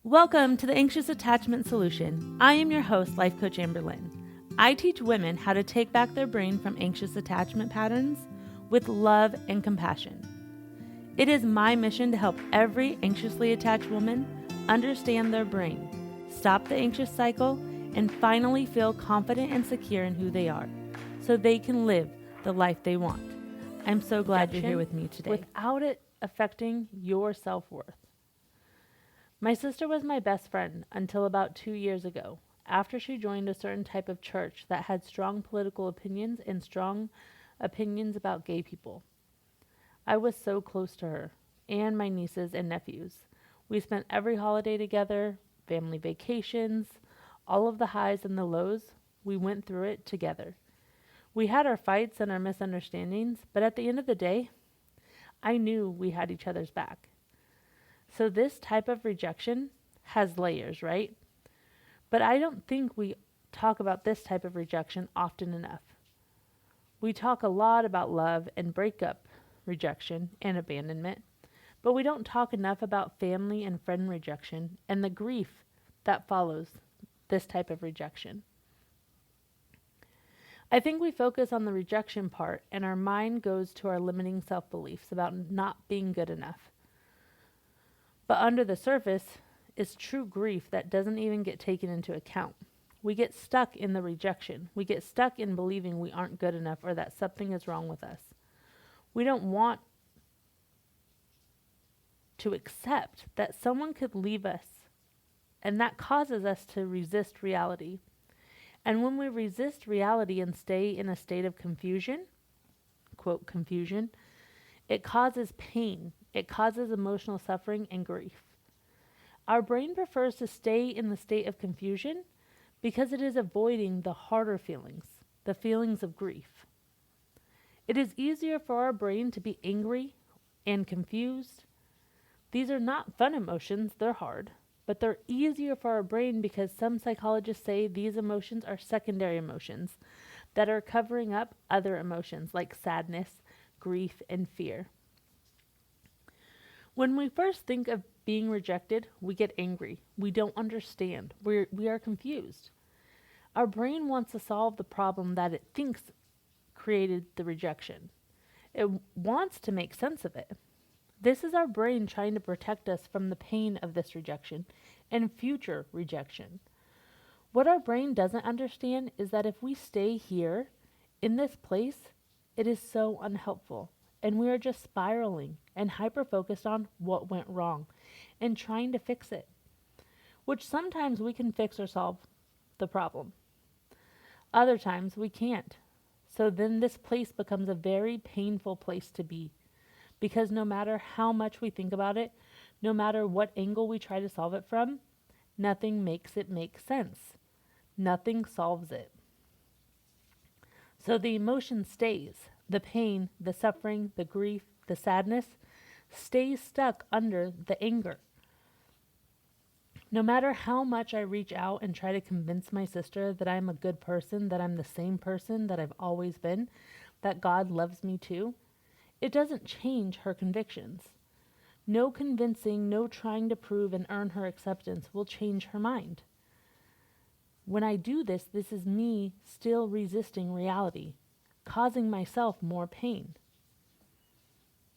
Welcome to the Anxious Attachment Solution. I am your host, Life Coach Amber Lynn. I teach women how to take back their brain from anxious attachment patterns with love and compassion. It is my mission to help every anxiously attached woman understand their brain, stop the anxious cycle, and finally feel confident and secure in who they are so they can live the life they want. I'm so glad you're here with me today. Without it affecting your self-worth. My sister was my best friend until about 2 years ago, after she joined a certain type of church that had strong political opinions and strong opinions about gay people. I was so close to her and my nieces and nephews. We spent every holiday together, family vacations, all of the highs and the lows. We went through it together. We had our fights and our misunderstandings, but at the end of the day, I knew we had each other's back. So this type of rejection has layers, right? But I don't think we talk about this type of rejection often enough. We talk a lot about love and breakup rejection and abandonment, but we don't talk enough about family and friend rejection and the grief that follows this type of rejection. I think we focus on the rejection part and our mind goes to our limiting self-beliefs about not being good enough. But under the surface is true grief that doesn't even get taken into account. We get stuck in the rejection. We get stuck in believing we aren't good enough or that something is wrong with us. We don't want to accept that someone could leave us, and that causes us to resist reality. And when we resist reality and stay in a state of confusion, quote, confusion, it causes pain. It causes emotional suffering and grief. Our brain prefers to stay in the state of confusion because it is avoiding the harder feelings, the feelings of grief. It is easier for our brain to be angry and confused. These are not fun emotions, they're hard, but they're easier for our brain because some psychologists say these emotions are secondary emotions that are covering up other emotions like sadness, grief, and fear. When we first think of being rejected, we get angry. We don't understand. We are confused. Our brain wants to solve the problem that it thinks created the rejection. It wants to make sense of it. This is our brain trying to protect us from the pain of this rejection and future rejection. What our brain doesn't understand is that if we stay here, in this place, it is so unhelpful. And we are just spiraling and hyper-focused on what went wrong and trying to fix it, which sometimes we can fix or solve the problem. Other times we can't. So then this place becomes a very painful place to be because no matter how much we think about it, no matter what angle we try to solve it from, nothing makes it make sense. Nothing solves it. So the emotion stays. The pain, the suffering, the grief, the sadness stays stuck under the anger. No matter how much I reach out and try to convince my sister that I'm a good person, that I'm the same person that I've always been, that God loves me too, it doesn't change her convictions. No convincing, no trying to prove and earn her acceptance will change her mind. When I do this, this is me still resisting reality, causing myself more pain.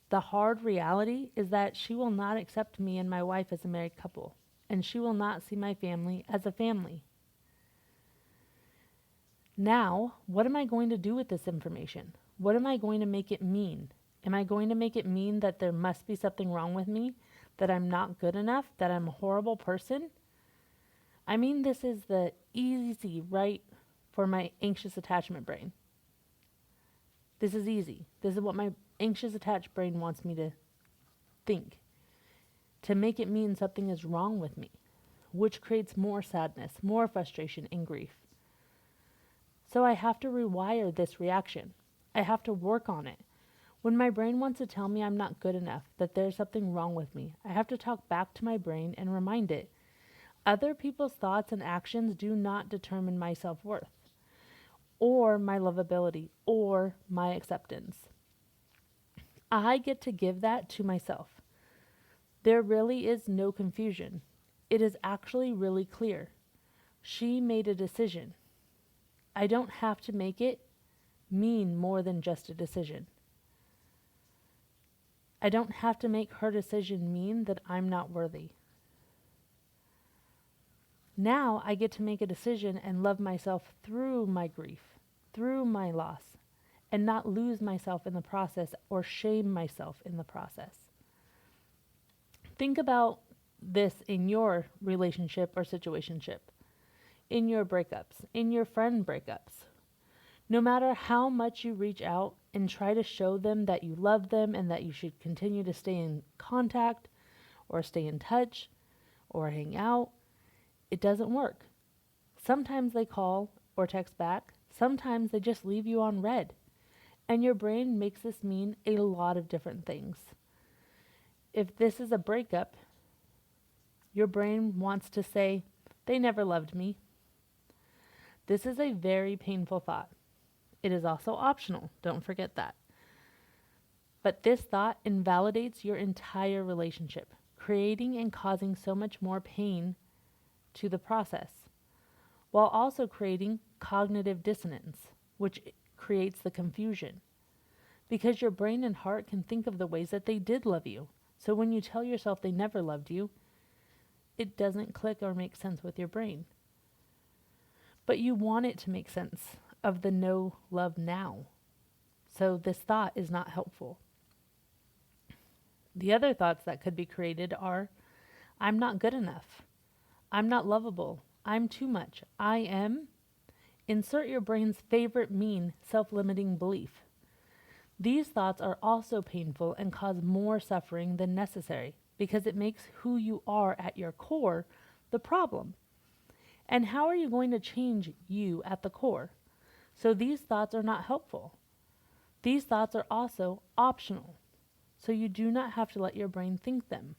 The hard reality is that she will not accept me and my wife as a married couple, and she will not see my family as a family. Now, what am I going to do with this information? What am I going to make it mean? Am I going to make it mean that there must be something wrong with me, that I'm not good enough, that I'm a horrible person? I mean, this is the easy right for my anxious attachment brain. This is easy. This is what my anxious attached brain wants me to think. To make it mean something is wrong with me, which creates more sadness, more frustration, and grief. So I have to rewire this reaction. I have to work on it. When my brain wants to tell me I'm not good enough, that there's something wrong with me, I have to talk back to my brain and remind it. Other people's thoughts and actions do not determine my self-worth, or my lovability, or my acceptance. I get to give that to myself. There really is no confusion. It is actually really clear. She made a decision. I don't have to make it mean more than just a decision. I don't have to make her decision mean that I'm not worthy. Now I get to make a decision and love myself through my grief, through my loss, and not lose myself in the process or shame myself in the process. Think about this in your relationship or situationship, in your breakups, in your friend breakups. No matter how much you reach out and try to show them that you love them and that you should continue to stay in contact or stay in touch or hang out, it doesn't work. Sometimes they call or text back. Sometimes they just leave you on red. And your brain makes this mean a lot of different things. If this is a breakup, your brain wants to say, they never loved me. This is a very painful thought. It is also optional. Don't forget that. But this thought invalidates your entire relationship, creating and causing so much more pain to the process, while also creating cognitive dissonance, which creates the confusion. Because your brain and heart can think of the ways that they did love you. So when you tell yourself they never loved you, it doesn't click or make sense with your brain. But you want it to make sense of the no love now. So this thought is not helpful. The other thoughts that could be created are, I'm not good enough. I'm not lovable. I'm too much. I am. Insert your brain's favorite mean self-limiting belief. These thoughts are also painful and cause more suffering than necessary because it makes who you are at your core the problem. And how are you going to change you at the core? So these thoughts are not helpful. These thoughts are also optional. So you do not have to let your brain think them.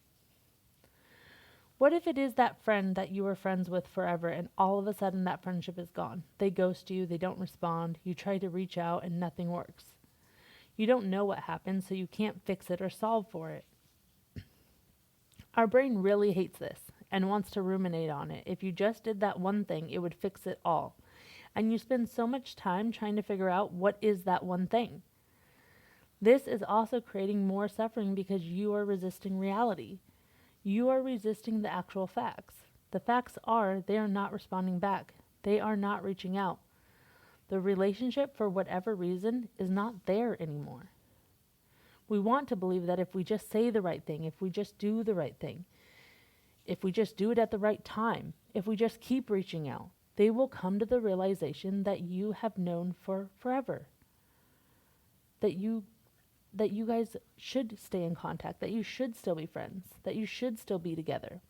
What if it is that friend that you were friends with forever and all of a sudden that friendship is gone? They ghost you, they don't respond, you try to reach out and nothing works. You don't know what happened, so you can't fix it or solve for it. Our brain really hates this and wants to ruminate on it. If you just did that one thing, it would fix it all. And you spend so much time trying to figure out what is that one thing. This is also creating more suffering because you are resisting reality. You are resisting the actual facts. The facts are they are not responding back. They are not reaching out. The relationship, for whatever reason, is not there anymore. We want to believe that if we just say the right thing, if we just do the right thing, if we just do it at the right time, if we just keep reaching out, they will come to the realization that you have known for forever. That you guys should stay in contact, that you should still be friends, that you should still be together.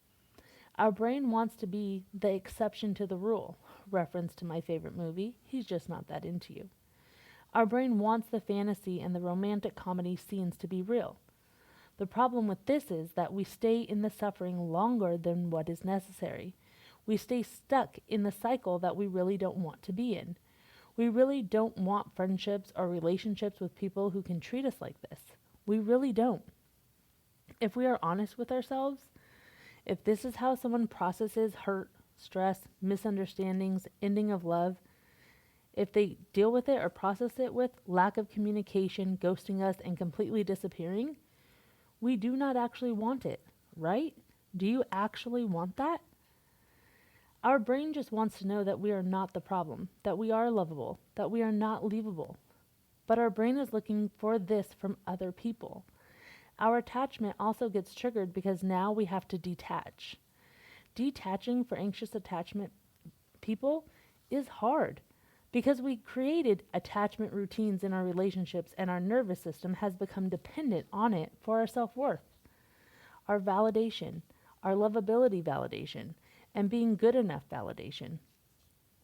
Our brain wants to be the exception to the rule. Reference to my favorite movie, He's Just Not That Into You. Our brain wants the fantasy and the romantic comedy scenes to be real. The problem with this is that we stay in the suffering longer than what is necessary. We stay stuck in the cycle that we really don't want to be in. We really don't want friendships or relationships with people who can treat us like this. We really don't. If we are honest with ourselves, if this is how someone processes hurt, stress, misunderstandings, ending of love, if they deal with it or process it with lack of communication, ghosting us, and completely disappearing, we do not actually want it, right? Do you actually want that? Our brain just wants to know that we are not the problem, that we are lovable, that we are not leavable. But our brain is looking for this from other people. Our attachment also gets triggered because now we have to detach. Detaching for anxious attachment people is hard because we created attachment routines in our relationships and our nervous system has become dependent on it for our self-worth, our validation, our lovability validation, and being good enough validation,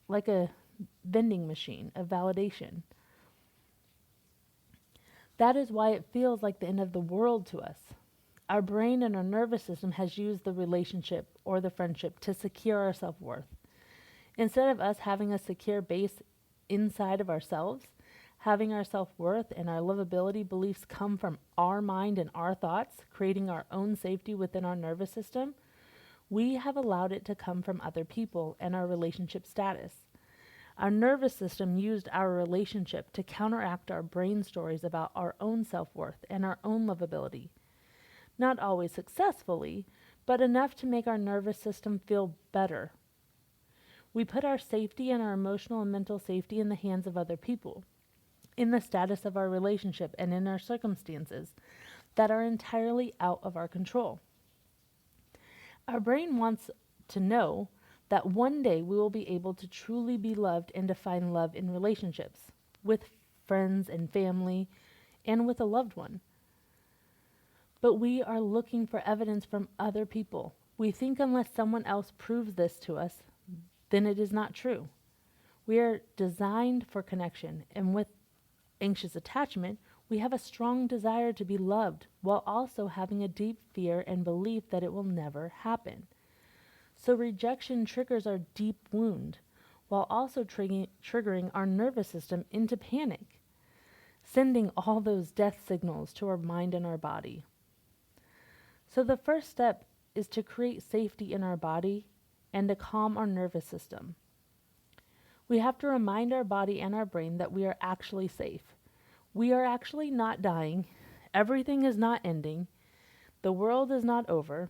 like a vending machine of validation. That is why it feels like the end of the world to us. Our brain and our nervous system has used the relationship or the friendship to secure our self-worth. Instead of us having a secure base inside of ourselves, having our self-worth and our lovability beliefs come from our mind and our thoughts, creating our own safety within our nervous system, We have allowed it to come from other people and our relationship status. Our nervous system used our relationship to counteract our brain stories about our own self-worth and our own lovability. Not always successfully, but enough to make our nervous system feel better. We put our safety and our emotional and mental safety in the hands of other people, in the status of our relationship and in our circumstances that are entirely out of our control. Our brain wants to know that one day we will be able to truly be loved and to find love in relationships, with friends and family, and with a loved one. But we are looking for evidence from other people. We think unless someone else proves this to us, then it is not true. We are designed for connection, and with anxious attachment, we have a strong desire to be loved while also having a deep fear and belief that it will never happen. So rejection triggers our deep wound while also triggering our nervous system into panic, sending all those death signals to our mind and our body. So the first step is to create safety in our body and to calm our nervous system. We have to remind our body and our brain that we are actually safe. We are actually not dying. Everything is not ending. The world is not over.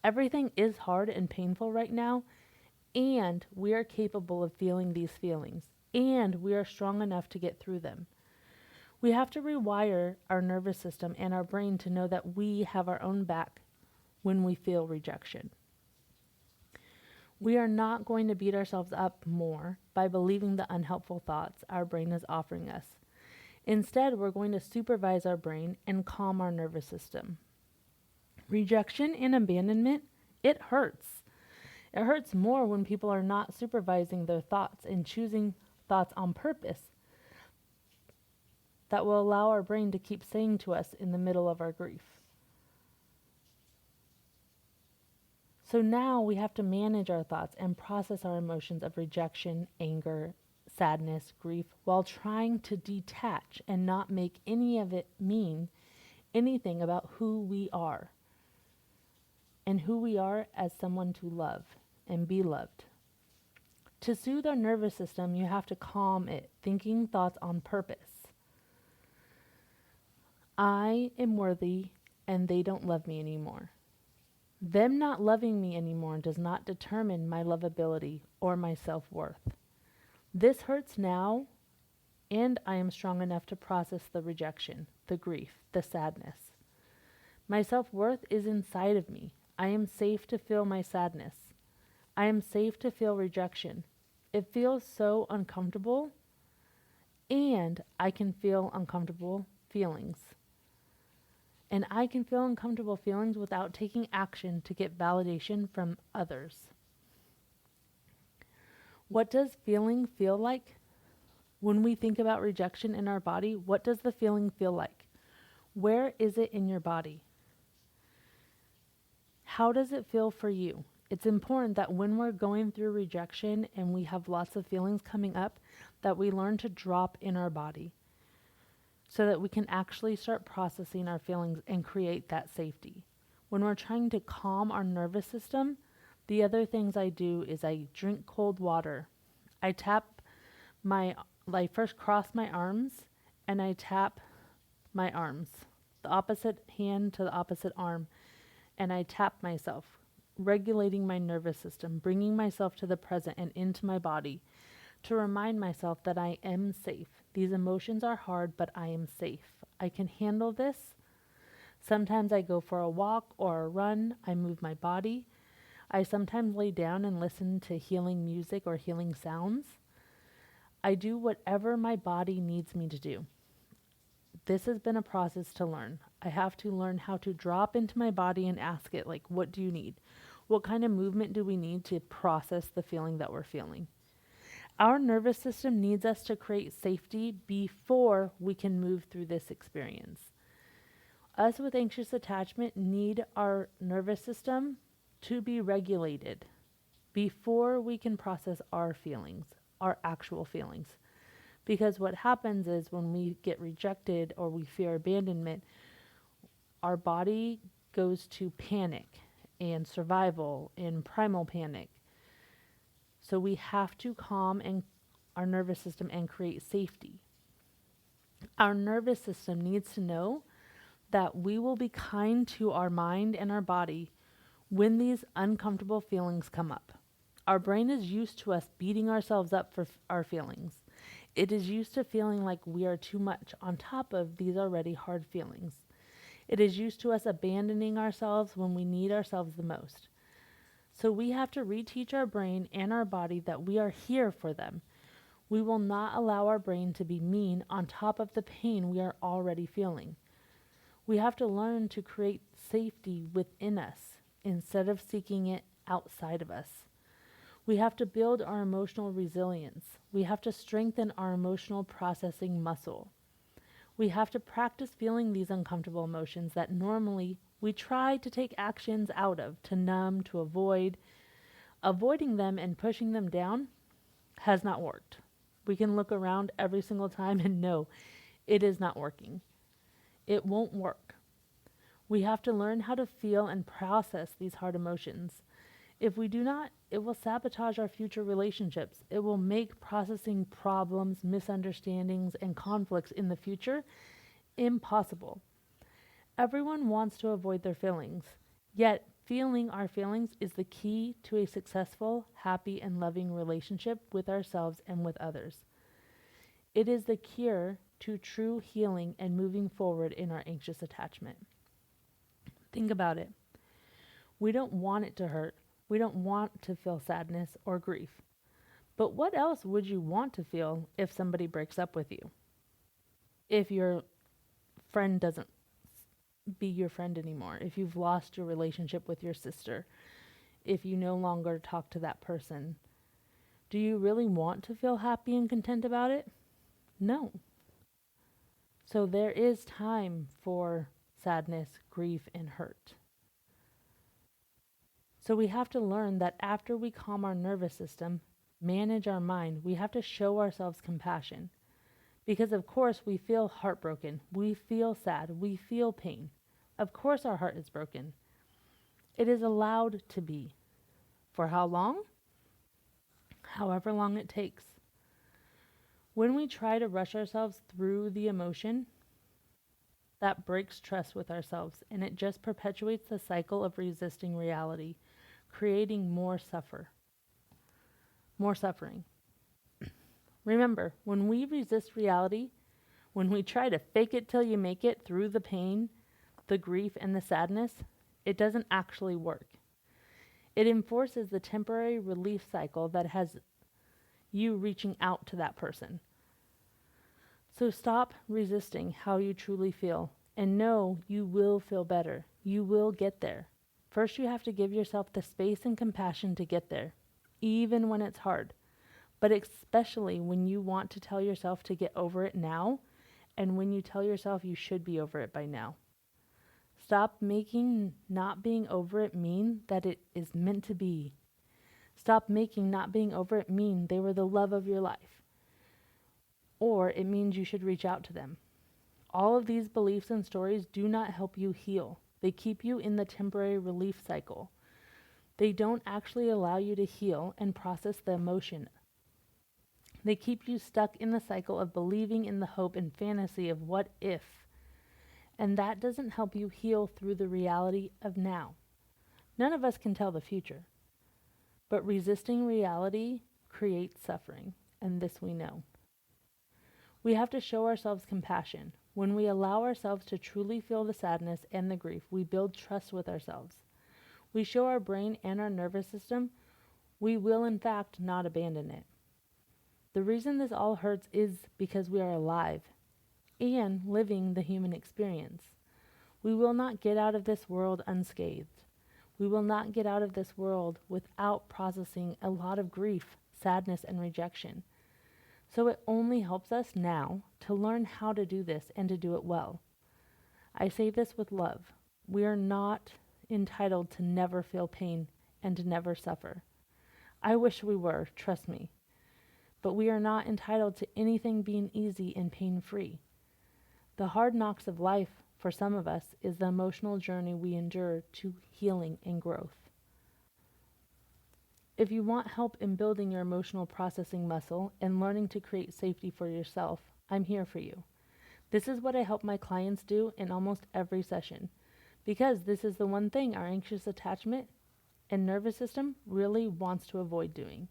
Everything is hard and painful right now, and we are capable of feeling these feelings, and we are strong enough to get through them. We have to rewire our nervous system and our brain to know that we have our own back when we feel rejection. We are not going to beat ourselves up more by believing the unhelpful thoughts our brain is offering us. Instead, we're going to supervise our brain and calm our nervous system. Rejection and abandonment, it hurts. It hurts more when people are not supervising their thoughts and choosing thoughts on purpose that will allow our brain to keep saying to us in the middle of our grief. So now we have to manage our thoughts and process our emotions of rejection, anger, sadness, grief, while trying to detach and not make any of it mean anything about who we are and who we are as someone to love and be loved. To soothe our nervous system, you have to calm it, thinking thoughts on purpose. I am worthy and they don't love me anymore. Them not loving me anymore does not determine my lovability or my self-worth. This hurts now, and I am strong enough to process the rejection, the grief, the sadness. My self-worth is inside of me. I am safe to feel my sadness. I am safe to feel rejection. It feels so uncomfortable, and I can feel uncomfortable feelings. And I can feel uncomfortable feelings without taking action to get validation from others. What does feeling feel like? When we think about rejection in our body, what does the feeling feel like? Where is it in your body? How does it feel for you? It's important that when we're going through rejection and we have lots of feelings coming up, that we learn to drop in our body so that we can actually start processing our feelings and create that safety. When we're trying to calm our nervous system, the other things I do is I drink cold water. I first cross my arms and I tap my arms, the opposite hand to the opposite arm, and I tap myself, regulating my nervous system, bringing myself to the present and into my body to remind myself that I am safe. These emotions are hard, but I am safe. I can handle this. Sometimes I go for a walk or a run. I move my body. I sometimes lay down and listen to healing music or healing sounds. I do whatever my body needs me to do. This has been a process to learn. I have to learn how to drop into my body and ask it, like, what do you need? What kind of movement do we need to process the feeling that we're feeling? Our nervous system needs us to create safety before we can move through this experience. Us with anxious attachment need our nervous system to be regulated before we can process our feelings, our actual feelings. Because what happens is when we get rejected or we fear abandonment, our body goes to panic and survival and primal panic. So we have to calm our nervous system and create safety. Our nervous system needs to know that we will be kind to our mind and our body when these uncomfortable feelings come up. Our brain is used to us beating ourselves up for our feelings. It is used to feeling like we are too much on top of these already hard feelings. It is used to us abandoning ourselves when we need ourselves the most. So we have to reteach our brain and our body that we are here for them. We will not allow our brain to be mean on top of the pain we are already feeling. We have to learn to create safety within us instead of seeking it outside of us. We have to build our emotional resilience. We have to strengthen our emotional processing muscle. We have to practice feeling these uncomfortable emotions that normally we try to take actions out of, to numb, to avoid. Avoiding them and pushing them down has not worked. We can look around every single time and know it is not working. It won't work. We have to learn how to feel and process these hard emotions. If we do not, it will sabotage our future relationships. It will make processing problems, misunderstandings, and conflicts in the future impossible. Everyone wants to avoid their feelings, yet feeling our feelings is the key to a successful, happy, and loving relationship with ourselves and with others. It is the cure to true healing and moving forward in our anxious attachment. Think about it. We don't want it to hurt. We don't want to feel sadness or grief. But what else would you want to feel if somebody breaks up with you? If your friend doesn't be your friend anymore, if you've lost your relationship with your sister, if you no longer talk to that person, do you really want to feel happy and content about it? No. So there is time for sadness, grief, and hurt. So we have to learn that after we calm our nervous system, manage our mind, we have to show ourselves compassion. Because of course we feel heartbroken, we feel sad, we feel pain. Of course our heart is broken. It is allowed to be. For how long? However long it takes. When we try to rush ourselves through the emotion, that breaks trust with ourselves, and it just perpetuates the cycle of resisting reality, creating more suffering. Remember, when we resist reality, when we try to fake it till you make it through the pain, the grief, and the sadness, it doesn't actually work. It enforces the temporary relief cycle that has you reaching out to that person. So stop resisting how you truly feel and know you will feel better. You will get there. First, you have to give yourself the space and compassion to get there, even when it's hard, but especially when you want to tell yourself to get over it now and when you tell yourself you should be over it by now. Stop making not being over it mean that it is meant to be. Stop making not being over it mean they were the love of your life, or it means you should reach out to them. All of these beliefs and stories do not help you heal. They keep you in the temporary relief cycle. They don't actually allow you to heal and process the emotion. They keep you stuck in the cycle of believing in the hope and fantasy of what if. And that doesn't help you heal through the reality of now. None of us can tell the future. But resisting reality creates suffering, and this we know. We have to show ourselves compassion. When we allow ourselves to truly feel the sadness and the grief, we build trust with ourselves. We show our brain and our nervous system we will in fact not abandon it. The reason this all hurts is because we are alive and living the human experience. We will not get out of this world unscathed. We will not get out of this world without processing a lot of grief, sadness, and rejection. So it only helps us now to learn how to do this and to do it well. I say this with love. We are not entitled to never feel pain and to never suffer. I wish we were, trust me. But we are not entitled to anything being easy and pain-free. The hard knocks of life for some of us, is the emotional journey we endure to healing and growth. If you want help in building your emotional processing muscle and learning to create safety for yourself, I'm here for you. This is what I help my clients do in almost every session, because this is the one thing our anxious attachment and nervous system really wants to avoid doing.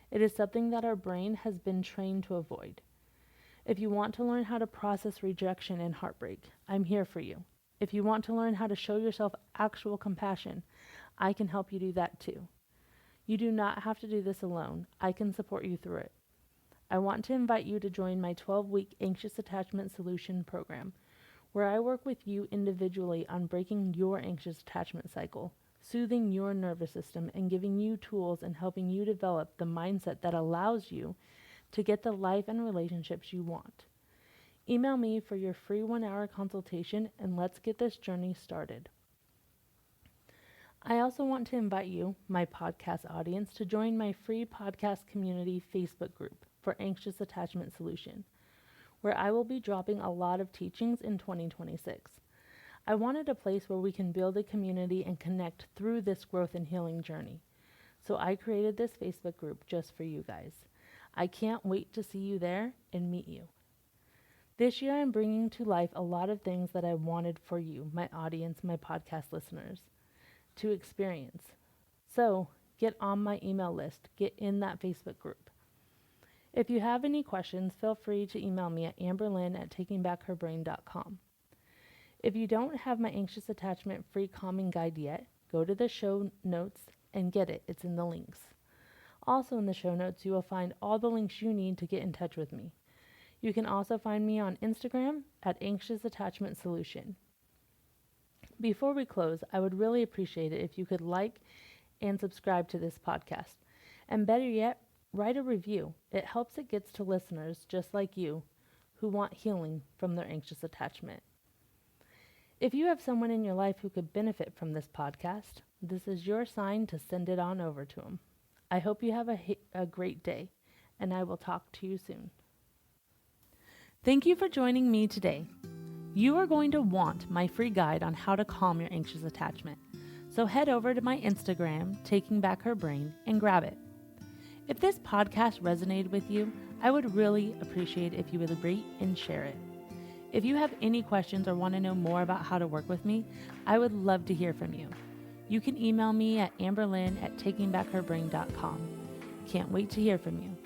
It is something that our brain has been trained to avoid. If you want to learn how to process rejection and heartbreak, I'm here for you. If you want to learn how to show yourself actual compassion, I can help you do that too. You do not have to do this alone. I can support you through it. I want to invite you to join my 12-week Anxious Attachment Solution program, where I work with you individually on breaking your anxious attachment cycle, soothing your nervous system, and giving you tools and helping you develop the mindset that allows you to get the life and relationships you want. Email me for your free 1-hour consultation and let's get this journey started. I also want to invite you, my podcast audience, to join my free podcast community Facebook group for Anxious Attachment Solution, where I will be dropping a lot of teachings in 2026. I wanted a place where we can build a community and connect through this growth and healing journey. So I created this Facebook group just for you guys. I can't wait to see you there and meet you. This year I'm bringing to life a lot of things that I wanted for you, my audience, my podcast listeners, to experience. So get on my email list, get in that Facebook group. If you have any questions, feel free to email me at amberlynn@takingbackherbrain.com. If you don't have my Anxious Attachment Free Calming Guide yet, go to the show notes and get it. It's in the links. Also in the show notes, you will find all the links you need to get in touch with me. You can also find me on Instagram at Anxious Attachment Solution. Before we close, I would really appreciate it if you could like and subscribe to this podcast. And better yet, write a review. It helps it gets to listeners just like you who want healing from their anxious attachment. If you have someone in your life who could benefit from this podcast, this is your sign to send it on over to them. I hope you have a great day, and I will talk to you soon. Thank you for joining me today. You are going to want my free guide on how to calm your anxious attachment. So head over to my Instagram, Taking Back Her Brain, and grab it. If this podcast resonated with you, I would really appreciate if you would rate and share it. If you have any questions or want to know more about how to work with me, I would love to hear from you. You can email me at amberlynn@takingbackherbrain.com. Can't wait to hear from you.